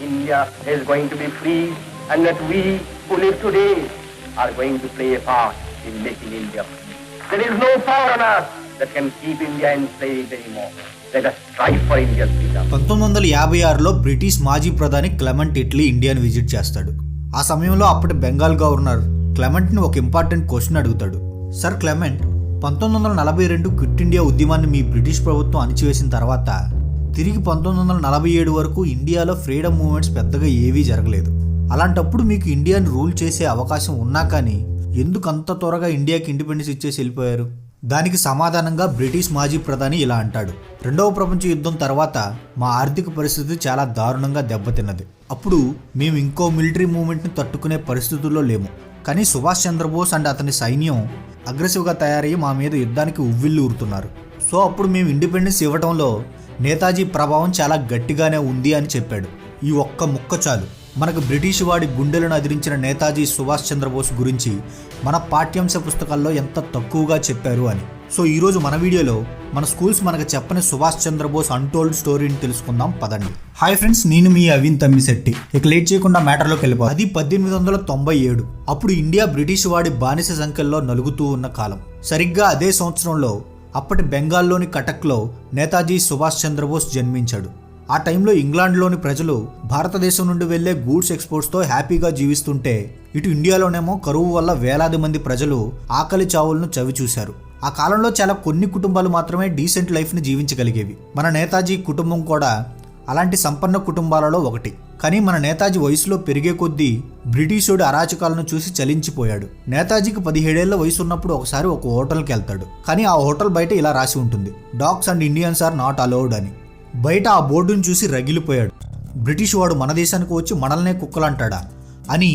India is going to be free, and that we who live today are going to play a part in making India free. There is no power on earth that can keep India enslaved anymore. Let us strive for India's freedom. 1956లో British మాజీ ప్రధాని Clement Italy ఇండియాని visit చేస్తాడు. ఆ సమయంలో అప్పటి Bengal governor క్లెమెంట్ని ఒక important question అడుగుతాడు. సర్ క్లెమెంట్, 1942 క్విట్ ఇండియా ఉద్యమాన్ని మీ బ్రిటిష్ ప్రభుత్వం అణిచివేసిన తర్వాత తిరిగి 1947 వరకు ఇండియాలో ఫ్రీడమ్ మూవ్మెంట్స్ పెద్దగా ఏవీ జరగలేదు. అలాంటప్పుడు మీకు ఇండియాని రూల్ చేసే అవకాశం ఉన్నా కానీ ఎందుకు అంత త్వరగా ఇండియాకి ఇండిపెండెన్స్ ఇచ్చేసి వెళ్ళిపోయారు? దానికి సమాధానంగా బ్రిటిష్ మాజీ ప్రధాని ఇలా అంటాడు. రెండవ ప్రపంచ యుద్ధం తర్వాత మా ఆర్థిక పరిస్థితి చాలా దారుణంగా దెబ్బతిన్నది. అప్పుడు మేము ఇంకో మిలిటరీ మూవ్మెంట్ని తట్టుకునే పరిస్థితుల్లో లేము. కానీ సుభాష్ చంద్రబోస్ అండ్ అతని సైన్యం అగ్రెసివ్గా తయారయ్యి మా మీద యుద్ధానికి ఉవ్విల్లు ఊరుతున్నారు. సో అప్పుడు మేము ఇండిపెండెన్స్ ఇవ్వటంలో నేతాజీ ప్రభావం చాలా గట్టిగానే ఉంది అని చెప్పాడు. ఈ ఒక్క ముక్క చాలు మనకు బ్రిటిష్ వాడి గుండెలను అదిరించిన నేతాజీ సుభాష్ చంద్రబోస్ గురించి మన పాఠ్యాంశ పుస్తకాల్లో ఎంత తక్కువగా చెప్పారు అని. సో ఈరోజు మన వీడియోలో మన స్కూల్స్ మనకు చెప్పని సుభాష్ చంద్రబోస్ అన్టోల్డ్ స్టోరీని తెలుసుకుందాం పదండి. హాయ్ ఫ్రెండ్స్, నేను మీ అవిన్ తమ్మిశెట్టి. ఇక లేట్ చేయకుండా మ్యాటర్లోకి వెళ్ళిపోవాలి. అది 1897. అప్పుడు ఇండియా బ్రిటిష్ వాడి బానిస సంఖ్యల్లో నలుగుతూ ఉన్న కాలం. సరిగ్గా అదే సంవత్సరంలో అప్పటి బెంగాల్లోని కటక్లో నేతాజీ సుభాష్ చంద్రబోస్ జన్మించాడు. ఆ టైంలో ఇంగ్లాండ్లోని ప్రజలు భారతదేశం నుండి వెళ్లే గూడ్స్ ఎక్స్పోర్ట్స్తో హ్యాపీగా జీవిస్తుంటే ఇటు ఇండియాలోనేమో కరువు వల్ల వేలాది మంది ప్రజలు ఆకలి చావులను చవి చూశారు. ఆ కాలంలో చాలా కొన్ని కుటుంబాలు మాత్రమే డీసెంట్ లైఫ్ని జీవించగలిగేవి. మన నేతాజీ కుటుంబం కూడా అలాంటి సంపన్న కుటుంబాలలో ఒకటి. కానీ మన నేతాజీ వయసులో పెరిగే కొద్దీ బ్రిటిషుడి అరాచకాలను చూసి చలించిపోయాడు. నేతాజీకి 17 ఏళ్ల వయసు ఉన్నప్పుడు ఒకసారి ఒక హోటల్కి వెళ్తాడు. కానీ ఆ హోటల్ బయట ఇలా రాసి ఉంటుంది, dogs and Indians are not allowed అని. బయట ఆ బోర్డును చూసి రగిలిపోయాడు. బ్రిటిష్ వాడు మన దేశానికి వచ్చి మనల్నే కుక్కలంటాడా అని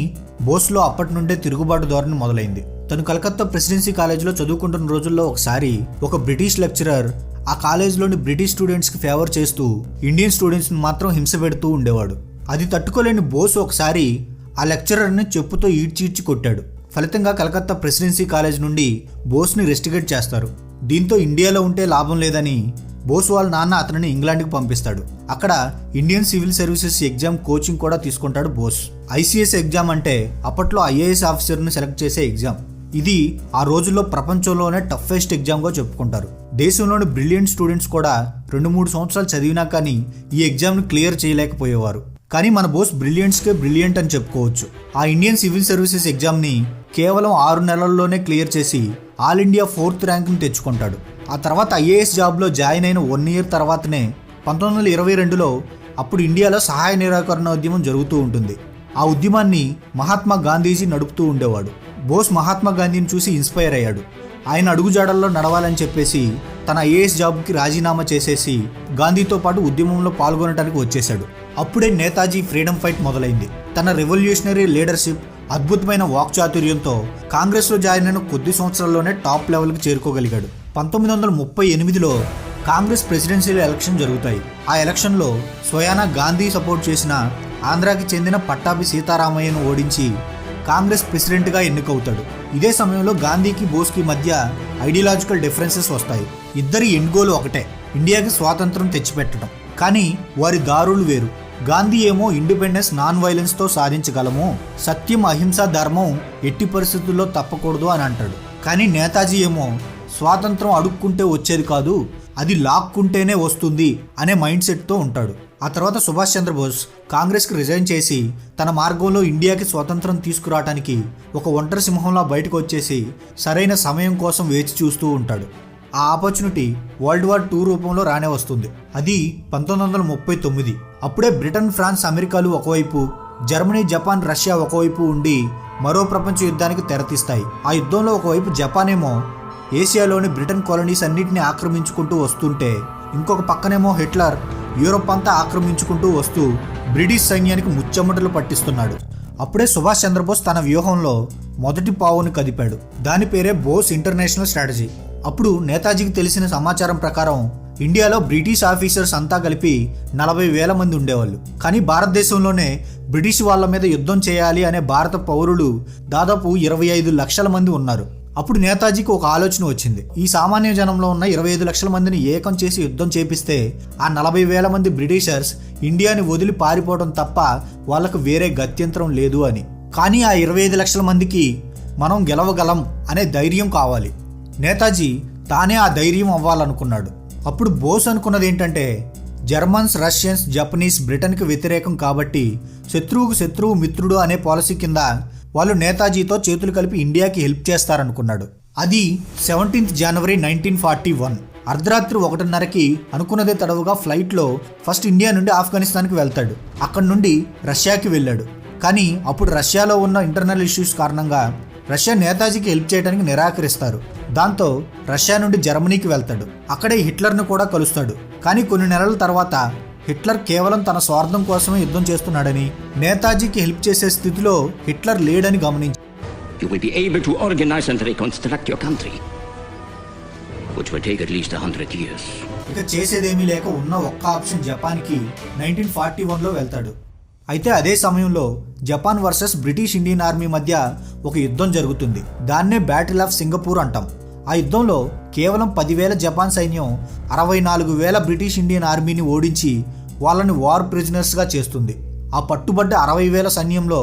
బోస్లో అప్పటి నుండే తిరుగుబాటు ధోరణి మొదలైంది. తను కలకత్తా ప్రెసిడెన్సీ కాలేజీలో చదువుకుంటున్న రోజుల్లో ఒకసారి ఒక బ్రిటిష్ లెక్చరర్ ఆ కాలేజీలోని బ్రిటిష్ స్టూడెంట్స్కి ఫేవర్ చేస్తూ ఇండియన్ స్టూడెంట్స్ని మాత్రం హింస పెడుతూ ఉండేవాడు. అది తట్టుకోలేని బోస్ ఒకసారి ఆ లెక్చరర్ని చెప్పుతో ఈడ్చి కొట్టాడు. ఫలితంగా కలకత్తా ప్రెసిడెన్సీ కాలేజ్ నుండి బోస్ని రెస్టిగేట్ చేస్తారు. దీంతో ఇండియాలో ఉంటే లాభం లేదని బోస్ వాళ్ళ నాన్న అతనిని ఇంగ్లాండ్కి పంపిస్తాడు. అక్కడ Indian civil services exam coaching కూడా తీసుకుంటాడు బోస్. ICS ఎగ్జామ్ అంటే అప్పట్లో IAS ఆఫీసర్ని సెలెక్ట్ చేసే ఎగ్జామ్. ఇది ఆ రోజుల్లో ప్రపంచంలోనే టఫెస్ట్ ఎగ్జామ్గా చెప్పుకుంటారు. దేశంలోని బ్రిలియంట్ స్టూడెంట్స్ కూడా 2-3 సంవత్సరాలు చదివినా కానీ ఈ ఎగ్జామ్ని క్లియర్ చేయలేకపోయేవారు. కానీ మన బోస్ బ్రిలియంట్స్కే బ్రిలియంట్ అని చెప్పుకోవచ్చు. ఆ ఇండియన్ సివిల్ సర్వీసెస్ ఎగ్జామ్ని కేవలం 6 నెలల్లోనే క్లియర్ చేసి ఆల్ ఇండియా 4th ర్యాంక్ని తెచ్చుకుంటాడు. ఆ తర్వాత IAS జాబ్లో జాయిన్ అయిన 1 ఇయర్ తర్వాతనే 1922లో అప్పుడు ఇండియాలో సహాయ నిరాకరణ ఉద్యమం జరుగుతూ ఉంటుంది. ఆ ఉద్యమాన్ని మహాత్మా గాంధీజీ నడుపుతూ ఉండేవాడు. బోస్ మహాత్మా గాంధీని చూసి ఇన్స్పైర్ అయ్యాడు. ఆయన అడుగుజాడల్లో నడవాలని చెప్పేసి తన IAS జాబ్కి రాజీనామా చేసేసి గాంధీతో పాటు ఉద్యమంలో పాల్గొనడానికి వచ్చేశాడు. అప్పుడే నేతాజీ ఫ్రీడమ్ ఫైట్ మొదలైంది. తన రెవల్యూషనరీ లీడర్షిప్, అద్భుతమైన వాక్చాతుర్యంతో కాంగ్రెస్లో జాయిన్ అయిన కొద్ది సంవత్సరాల్లోనే టాప్ లెవెల్కి చేరుకోగలిగాడు. 1938లో కాంగ్రెస్ ప్రెసిడెన్షియల్ ఎలక్షన్ జరుగుతాయి. ఆ ఎలక్షన్లో స్వయానా గాంధీ సపోర్ట్ చేసిన ఆంధ్రాకి చెందిన పట్టాభి సీతారామయ్యను ఓడించి కాంగ్రెస్ ప్రెసిడెంట్గా ఎన్నికవుతాడు. ఇదే సమయంలో గాంధీకి బోస్కి మధ్య ఐడియాలజికల్ డిఫరెన్సెస్ వస్తాయి. ఇద్దరి ఎండ్ గోల్ ఒకటే, ఇండియాకి స్వాతంత్రం తెచ్చిపెట్టడం. కానీ వారి దారులు వేరు. గాంధీ ఏమో ఇండిపెండెన్స్ నాన్ వైలెన్స్తో సాధించగలము, సత్యం, అహింస, ధర్మం ఎట్టి పరిస్థితుల్లో తప్పకూడదు అని అంటాడు. కానీ నేతాజీ ఏమో స్వాతంత్రం అడుక్కుంటే వచ్చేది కాదు, అది లాక్కుంటేనే వస్తుంది అనే మైండ్ సెట్తో ఉంటాడు. ఆ తర్వాత సుభాష్ చంద్రబోస్ కాంగ్రెస్కి రిజైన్ చేసి తన మార్గంలో ఇండియాకి స్వాతంత్రం తీసుకురావడానికి ఒక ఒంటరి సింహంలా బయటకు వచ్చేసి సరైన సమయం కోసం వేచి చూస్తూ ఉంటాడు. ఆ ఆపర్చునిటీ వరల్డ్ వార్ II రూపంలో రానే వస్తుంది. అది 1939. అప్పుడే బ్రిటన్, ఫ్రాన్స్, అమెరికాలు ఒకవైపు, జర్మనీ, జపాన్, రష్యా ఒకవైపు ఉండి మరో ప్రపంచ యుద్ధానికి తెరతీస్తాయి. ఆ యుద్ధంలో ఒకవైపు జపాన్ ఏమో ఏషియాలోని బ్రిటన్ కాలనీస్ అన్నింటినీ ఆక్రమించుకుంటూ వస్తుంటే, ఇంకొక పక్కనేమో హిట్లర్ యూరోప్ అంతా ఆక్రమించుకుంటూ వస్తూ బ్రిటిష్ సైన్యానికి ముచ్చమటలు పట్టిస్తున్నాడు. అప్పుడే సుభాష్ చంద్రబోస్ తన వ్యూహంలో మొదటి పావుని కదిపాడు. దాని పేరే బోస్ ఇంటర్నేషనల్ స్ట్రాటజీ. అప్పుడు నేతాజీకి తెలిసిన సమాచారం ప్రకారం ఇండియాలో బ్రిటిష్ ఆఫీసర్స్ అంతా కలిపి 40,000 మంది ఉండేవాళ్ళు. కానీ భారతదేశంలోనే బ్రిటిష్ వాళ్ళ మీద యుద్ధం చేయాలి అనే భారత పౌరులు దాదాపు 25 లక్షల మంది ఉన్నారు. అప్పుడు నేతాజీకి ఒక ఆలోచన వచ్చింది. ఈ సామాన్య జనంలో ఉన్న 25 లక్షల మందిని ఏకం చేసి యుద్ధం చేపిస్తే ఆ 40,000 మంది బ్రిటిషర్స్ ఇండియాని వదిలి పారిపోవడం తప్ప వాళ్ళకు వేరే గత్యంతరం లేదు అని. కానీ ఆ 25 లక్షల మందికి మనం గెలవగలం అనే ధైర్యం కావాలి. నేతాజీ తానే ఆ ధైర్యం అవ్వాలనుకున్నాడు. అప్పుడు బోస్ అనుకున్నది ఏంటంటే, జర్మన్స్, రష్యన్స్, జపనీస్ బ్రిటన్కి వ్యతిరేకం కాబట్టి శత్రువుకు శత్రువు మిత్రుడు అనే పాలసీ కింద వాళ్ళు నేతాజీతో చేతులు కలిపి ఇండియాకి హెల్ప్ చేస్తారనుకున్నాడు. అది 17 జనవరి 1941 అర్ధరాత్రి 1:30కి అనుకున్నదే తడవుగా ఫ్లైట్లో ఫస్ట్ ఇండియా నుండి ఆఫ్ఘనిస్తాన్కి వెళ్తాడు. అక్కడి నుండి రష్యాకి వెళ్ళాడు. కానీ అప్పుడు రష్యాలో ఉన్న ఇంటర్నల్ ఇష్యూస్ కారణంగా రష్యా నేతాజీకి హెల్ప్ చేయడానికి నిరాకరిస్తారు. దాంతో రష్యా నుండి జర్మనీకి వెళ్తాడు. అక్కడే హిట్లర్ను కూడా కలుస్తాడు. కానీ కొన్ని నెలల తర్వాత హిట్లర్ కేవలం తన స్వార్థం కోసమే యుద్ధం చేస్తున్నాడని, నేతాజీకి హెల్ప్ చేసే స్థితిలో హిట్లర్ లేడని గమనించి You will be able to organize and reconstruct your country, which will take at least 100 years. ఇక చేసేదేమీ లేక ఉన్న ఒక్క ఆప్షన్ జపాన్కి 1941లో వెళ్తాడు. అయితే అదే సమయంలో Japan versus British Indian army మధ్య ఒక యుద్ధం జరుగుతుంది. దాన్నే బ్యాటిల్ ఆఫ్ సింగపూర్ అంటాం. ఆ యుద్ధంలో కేవలం 10,000 జపాన్ సైన్యం 64,000 బ్రిటిష్ ఇండియన్ ఆర్మీని ఓడించి వాళ్ళని వార్ ప్రిజనర్స్గా చేస్తుంది. ఆ పట్టుబడ్డ 60,000 సైన్యంలో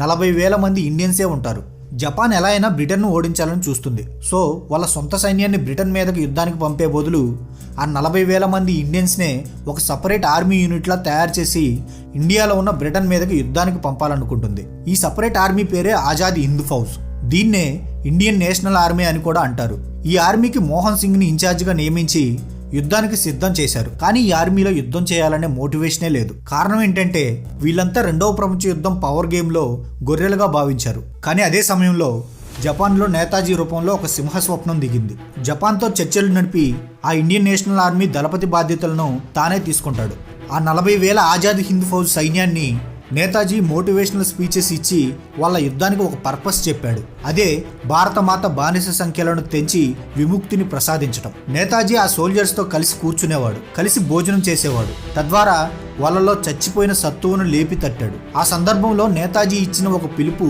40,000 మంది ఇండియన్సే ఉంటారు. జపాన్ ఎలా అయినా బ్రిటన్ను ఓడించాలని చూస్తుంది. సో వాళ్ళ సొంత సైన్యాన్ని బ్రిటన్ మీదకి యుద్ధానికి పంపే బదులు ఆ 40,000 మంది ఇండియన్స్నే ఒక సపరేట్ ఆర్మీ యూనిట్లా తయారు చేసి ఇండియాలో ఉన్న బ్రిటన్ మీదకి యుద్ధానికి పంపాలనుకుంటుంది. ఈ సపరేట్ ఆర్మీ పేరే ఆజాద్ హింద్ ఫౌజ్. దీన్నే ఇండియన్ నేషనల్ ఆర్మీ అని కూడా అంటారు. ఈ ఆర్మీకి మోహన్ సింగ్ని ఇన్ఛార్జిగా నియమించి యుద్ధానికి సిద్ధం చేశారు. కానీ ఈ ఆర్మీలో యుద్ధం చేయాలనే మోటివేషనే లేదు. కారణం ఏంటంటే వీళ్ళంతా రెండవ ప్రపంచ యుద్ధం పవర్ గేమ్లో గొర్రెలుగా భావించారు. కానీ అదే సమయంలో జపాన్లో నేతాజీ రూపంలో ఒక సింహ స్వప్నం దిగింది. జపాన్తో చర్చలు నడిపి ఆ ఇండియన్ నేషనల్ ఆర్మీ దళపతి బాధ్యతలను తానే తీసుకుంటాడు. ఆ 40,000 ఆజాద్ హింద్ ఫౌజ్ సైన్యాన్ని నేతాజీ మోటివేషనల్ స్పీచెస్ ఇచ్చి వాళ్ళ యుద్ధానికి ఒక పర్పస్ చెప్పాడు. అదే భారతమాత బానిస సంఖ్యలను తెంచి విముక్తిని ప్రసాదించడం. నేతాజీ ఆ సోల్జర్స్తో కలిసి కూర్చునేవాడు, కలిసి భోజనం చేసేవాడు. తద్వారా వాళ్ళలో చచ్చిపోయిన సత్తువును లేపి తట్టాడు. ఆ సందర్భంలో నేతాజీ ఇచ్చిన ఒక పిలుపు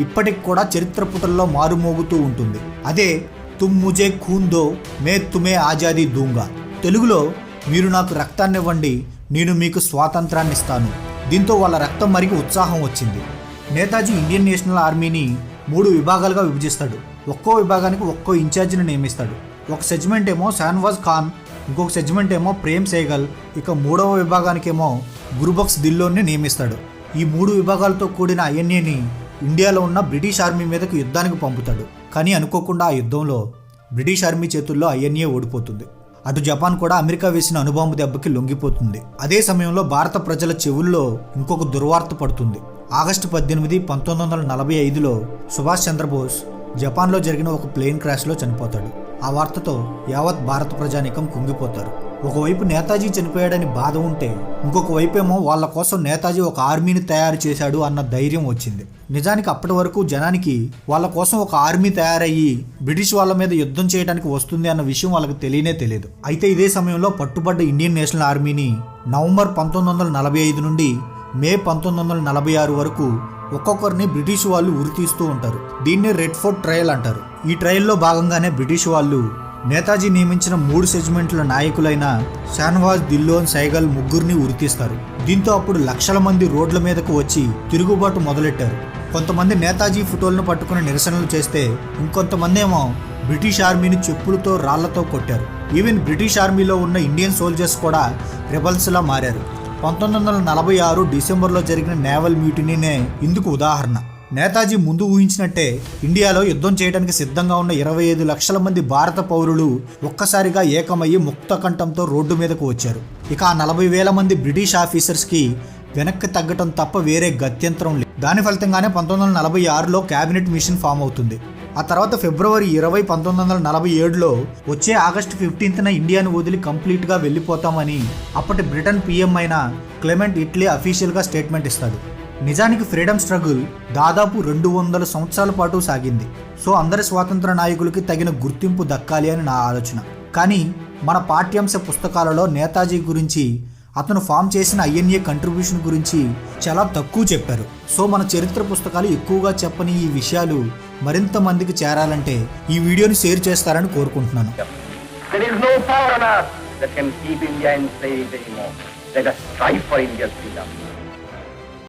ఇప్పటికి కూడా చరిత్ర పుటల్లో మారుమోగుతూ ఉంటుంది. అదే తుమ్ ముజే ఖూన్ దో మే తుమే ఆజాదీ దూంగా. తెలుగులో మీరు నాకు రక్తాన్నివ్వండి, నేను మీకు స్వాతంత్రాన్ని ఇస్తాను. దీంతో వాళ్ళ రక్తం మరిగి ఉత్సాహం వచ్చింది. నేతాజీ ఇండియన్ నేషనల్ ఆర్మీని 3 విభాగాలుగా విభజిస్తాడు. ఒక్కో విభాగానికి ఒక్కో ఇన్ఛార్జిని నియమిస్తాడు. ఒక సెగ్మెంట్ ఏమో షానవాజ్ ఖాన్, ఇంకొక సెగ్మెంట్ ఏమో ప్రేమ్ సేగల్, ఇక 3వ విభాగానికేమో గురుబక్స్ దిల్లోని నియమిస్తాడు. ఈ 3 విభాగాలతో కూడిన ఐఎన్ఏని ఇండియాలో ఉన్న బ్రిటిష్ ఆర్మీ మీదకు యుద్ధానికి పంపుతాడు. కానీ అనుకోకుండా ఆ యుద్ధంలో బ్రిటిష్ ఆర్మీ చేతుల్లో ఐఎన్ఏ ఓడిపోతుంది. అటు జపాన్ కూడా అమెరికా వేసిన అణుబాంబు దెబ్బకి లొంగిపోతుంది. అదే సమయంలో భారత ప్రజల చెవుల్లో ఇంకొక దుర్వార్త పడుతుంది. ఆగస్టు 18, 1945లో సుభాష్ చంద్రబోస్ జపాన్లో జరిగిన ఒక ప్లేన్ క్రాష్లో చనిపోతాడు. ఆ వార్తతో యావత్ భారత ప్రజానీకం కుంగిపోతారు. ఒకవైపు నేతాజీ చనిపోయాడని బాధ ఉంటే, ఇంకొక వైపేమో వాళ్ళ కోసం నేతాజీ ఒక ఆర్మీని తయారు చేశాడు అన్న ధైర్యం వచ్చింది. నిజానికి అప్పటి వరకు జనానికి వాళ్ళ కోసం ఒక ఆర్మీ తయారయ్యి బ్రిటిష్ వాళ్ళ మీద యుద్ధం చేయడానికి వస్తుంది అన్న విషయం వాళ్ళకి తెలియనే తెలియదు. అయితే ఇదే సమయంలో పట్టుబడ్డ ఇండియన్ నేషనల్ ఆర్మీని నవంబర్ 1945 నుండి మే 1946 వరకు ఒక్కొక్కరిని బ్రిటిష్ వాళ్ళు ఉరితీస్తూ ఉంటారు. దీన్ని రెడ్ ఫోర్ట్ ట్రయల్ అంటారు. ఈ ట్రయల్లో భాగంగానే బ్రిటిష్ వాళ్ళు నేతాజీ నియమించిన 3 సెగ్మెంట్ల నాయకులైన షానవాజ్, దిల్లోన్, సైగల్ ముగ్గురిని ఉరితీస్తారు. దీంతో అప్పుడు లక్షల మంది రోడ్ల మీదకు వచ్చి తిరుగుబాటు మొదలెట్టారు. కొంతమంది నేతాజీ ఫోటోలను పట్టుకుని నిరసనలు చేస్తే, ఇంకొంతమంది ఏమో బ్రిటిష్ ఆర్మీని చెప్పులతో రాళ్లతో కొట్టారు. ఈవెన్ బ్రిటిష్ ఆర్మీలో ఉన్న ఇండియన్ సోల్జర్స్ కూడా రెబల్స్లా మారారు. 1946 డిసెంబర్లో జరిగిన నేవల్ మ్యూటినీనే ఇందుకు ఉదాహరణ. నేతాజీ ముందు ఊహించినట్టే ఇండియాలో యుద్ధం చేయడానికి సిద్ధంగా ఉన్న 25 లక్షల మంది భారత పౌరులు ఒక్కసారిగా ఏకమయ్యి ముక్తకంఠంతో రోడ్డు మీదకు వచ్చారు. ఇక ఆ 40,000 మంది బ్రిటిష్ ఆఫీసర్స్కి వెనక్కి తగ్గటం తప్ప వేరే గత్యంతరం లేదు. దాని ఫలితంగానే 1946లో క్యాబినెట్ మిషన్ ఫామ్ అవుతుంది. ఆ తర్వాత ఫిబ్రవరి 20, 1947లో వచ్చే ఆగస్టు 15న ఇండియాను వదిలి కంప్లీట్గా వెళ్ళిపోతామని అప్పటి బ్రిటన్ పీఎం అయిన క్లెమెంట్ ఇట్లీ అఫీషియల్గా స్టేట్మెంట్ ఇస్తాడు. నిజానికి ఫ్రీడమ్ స్ట్రగుల్ దాదాపు 200 సంవత్సరాల పాటు సాగింది. సో అందరి స్వాతంత్ర నాయకులకి తగిన గుర్తింపు దక్కాలి అని నా ఆలోచన. కానీ మన పాఠ్యాంశ పుస్తకాలలో నేతాజీ గురించి, అతను ఫామ్ చేసిన ఐఎన్ఏ కంట్రిబ్యూషన్ గురించి చాలా తక్కువ చెప్పారు. సో మన చరిత్ర పుస్తకాలు ఎక్కువగా చెప్పని ఈ విషయాలు మరింత మందికి చేరాలంటే ఈ వీడియోని షేర్ చేస్తారని కోరుకుంటున్నాను. There is no power on earth that can keep India enslaved anymore. Let us strive for India's freedom.